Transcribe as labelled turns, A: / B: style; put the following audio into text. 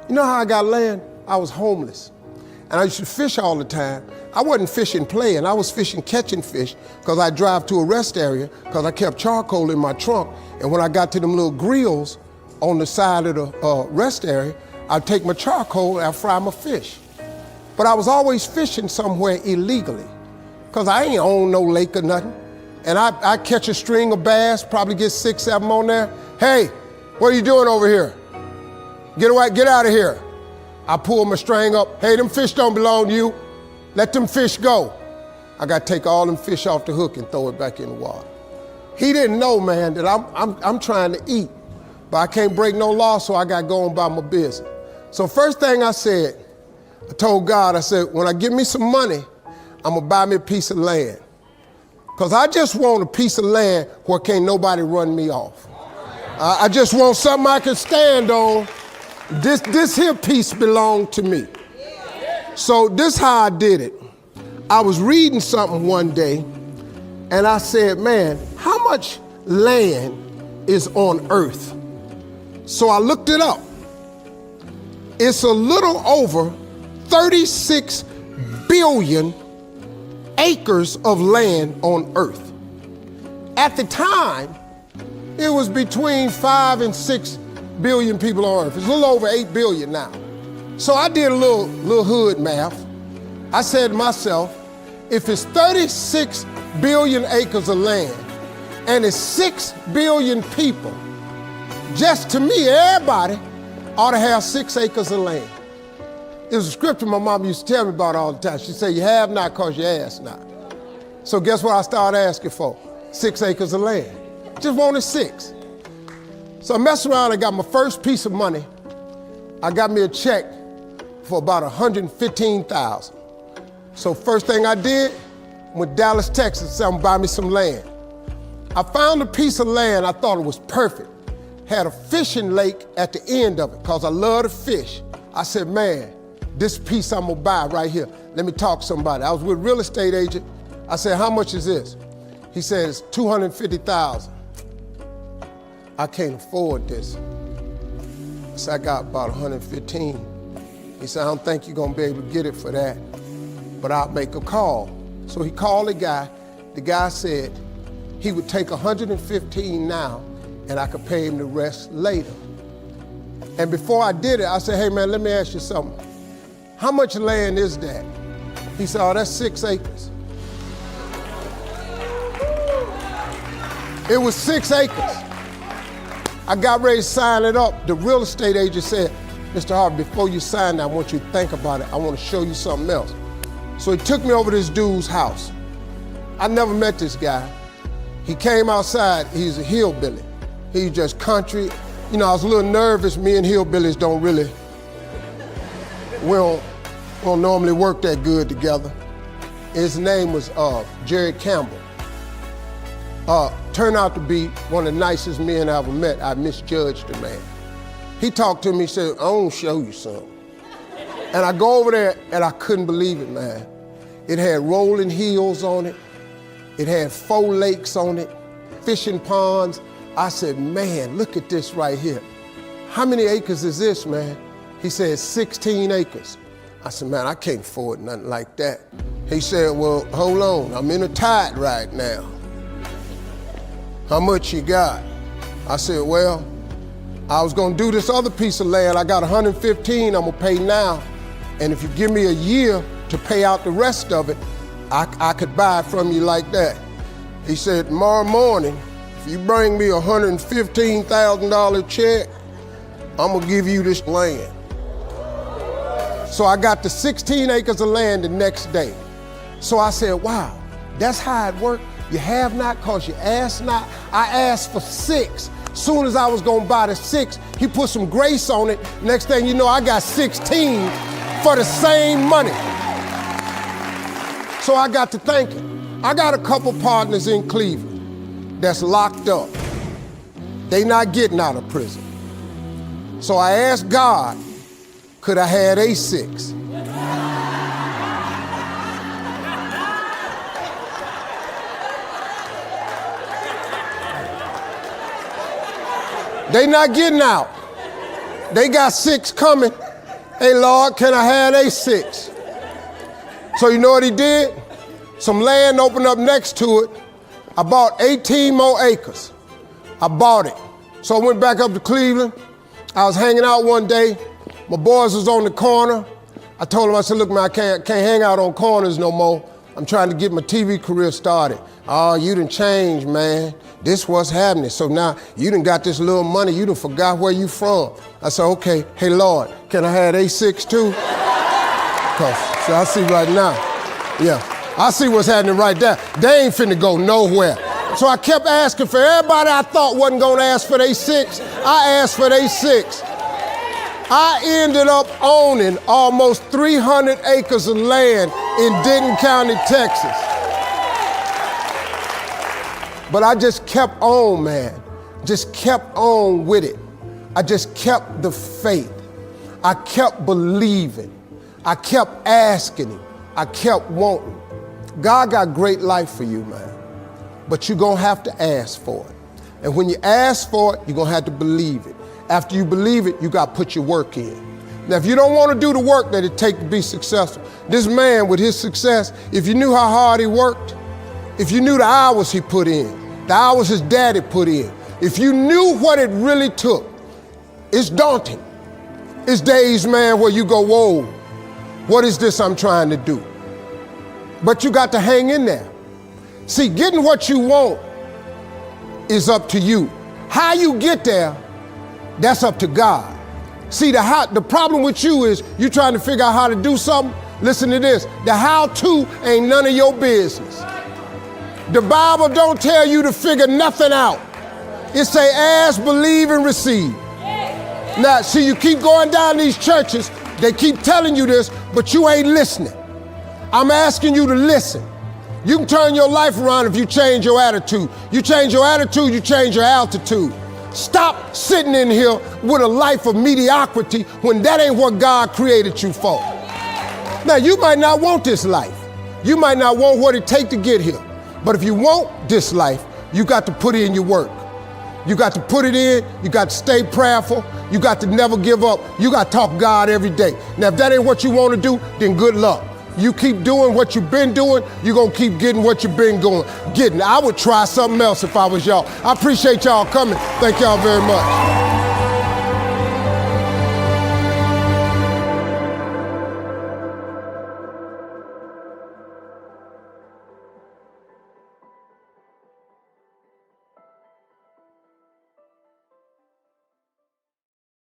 A: You know how I got land? I was homeless. And I used to fish all the time. I wasn't fishing playing. I was fishing catching fish because I drive to a rest area because I kept charcoal in my trunk. And when I got to them little grills on the side of the rest area, I'd take my charcoal and I'd fry my fish. But I was always fishing somewhere illegally because I ain't own no lake or nothing. And I catch a string of bass, probably get 6, 7 on there. Hey, what are you doing over here? Get away, get out of here. I pull my string up. Hey, them fish don't belong to you. Let them fish go. I got to take all them fish off the hook and throw it back in the water. He didn't know, man, that I'm trying to eat, but I can't break no law, so I got to go on about my business. So first thing I said, I told God, I said, when I get me some money, I'm going to buy me a piece of land. Because I just want a piece of land where can't nobody run me off. I just want something I can stand on. This here piece belonged to me. So this how I did it. I was reading something one day and I said, man, how much land is on earth? So I looked it up. It's a little over 36 billion acres of land on earth. At the time, it was between 5 and 6 billion people on earth. It's a little over 8 billion now. So I did a little hood math. I said to myself, if it's 36 billion acres of land and it's 6 billion people, just to me, everybody ought to have 6 acres of land. It was a scripture my mom used to tell me about all the time. She said, you have not because you ask not. So guess what I started asking for? 6 acres of land. Just wanted 6. So I messed around and got my first piece of money. I got me a check for about $115,000. So first thing I did, went to Dallas, Texas, said I'm gonna buy me some land. I found a piece of land, I thought it was perfect. Had a fishing lake at the end of it, because I love to fish. I said, man, this piece I'm gonna buy right here. Let me talk to somebody. I was with a real estate agent. I said, how much is this? He said, it's $250,000. I can't afford this. I said, I got about 115. He said, I don't think you're gonna be able to get it for that, but I'll make a call. So he called the guy. The guy said he would take 115 now and I could pay him the rest later. And before I did it, I said, hey man, let me ask you something. How much land is that? He said, oh, that's 6 acres. It was 6 acres. I got ready to sign it up. The real estate agent said, Mr. Harvey, before you sign that, I want you to think about it. I want to show you something else. So he took me over to this dude's house. I never met this guy. He came outside, he's a hillbilly. He's just country. You know, I was a little nervous. Me and hillbillies don't really, we don't normally work that good together. His name was Jerry Campbell. Turned out to be one of the nicest men I ever met. I misjudged the man. He talked to me, he said, I want to show you something. And I go over there and I couldn't believe it, man. It had rolling hills on it. It had 4 lakes on it, fishing ponds. I said, man, look at this right here. How many acres is this, man? He said, 16 acres. I said, man, I can't afford nothing like that. He said, well, hold on, I'm in a tide right now. How much you got? I said, well, I was gonna do this other piece of land. I got 115 I'm gonna pay now. And if you give me a year to pay out the rest of it, I could buy it from you like that. He said, tomorrow morning, if you bring me a $115,000 check, I'm gonna give you this land. So I got the 16 acres of land the next day. So I said, wow, that's how it worked. You have not because you ask not. I asked for 6. Soon as I was gonna buy the 6, he put some grace on it. Next thing you know, I got 16 for the same money. So I got to thinking, I got a couple partners in Cleveland that's locked up. They not getting out of prison. So I asked God, could I have a 6? They not getting out. They got 6 coming. Hey, Lord, can I have A6? So you know what he did? Some land opened up next to it. I bought 18 more acres. I bought it. So I went back up to Cleveland. I was hanging out one day. My boys was on the corner. I told them, I said, look, man, I can't hang out on corners no more. I'm trying to get my TV career started. Oh, you done changed, man. This what's happening. So now you done got this little money. You done forgot where you from. I said, okay, hey, Lord, can I have A6 too? So I see right now, yeah, I see what's happening right there. They ain't finna go nowhere. So I kept asking for everybody I thought wasn't gonna ask for their 6. I asked for their 6. I ended up owning almost 300 acres of land in Denton County, Texas. But I just kept on, man. Just kept on with it. I just kept the faith. I kept believing. I kept asking him. I kept wanting. God got great life for you, man. But you're gonna have to ask for it. And when you ask for it, you're gonna have to believe it. After you believe it, you gotta put your work in. Now, if you don't wanna do the work that it takes to be successful, this man with his success, if you knew how hard he worked, if you knew the hours he put in, the hours his daddy put in, if you knew what it really took, it's daunting. It's days, man, where you go, whoa, what is this I'm trying to do? But you got to hang in there. See, getting what you want is up to you. How you get there, that's up to God. See, the problem with you is you trying to figure out how to do something. Listen to this. The how-to ain't none of your business. The Bible don't tell you to figure nothing out. It say ask, believe, and receive. Now, see, you keep going down these churches, they keep telling you this, but you ain't listening. I'm asking you to listen. You can turn your life around if you change your attitude. You change your attitude, you change your altitude. Stop sitting in here with a life of mediocrity when that ain't what God created you for. Now, you might not want this life. You might not want what it takes to get here. But if you want this life, you got to put in your work. You got to put it in, you got to stay prayerful, you got to never give up, you got to talk God every day. Now, if that ain't what you want to do, then good luck. You keep doing what you've been doing, you're going to keep getting what you've been getting. I would try something else if I was y'all. I appreciate y'all coming. Thank y'all very much.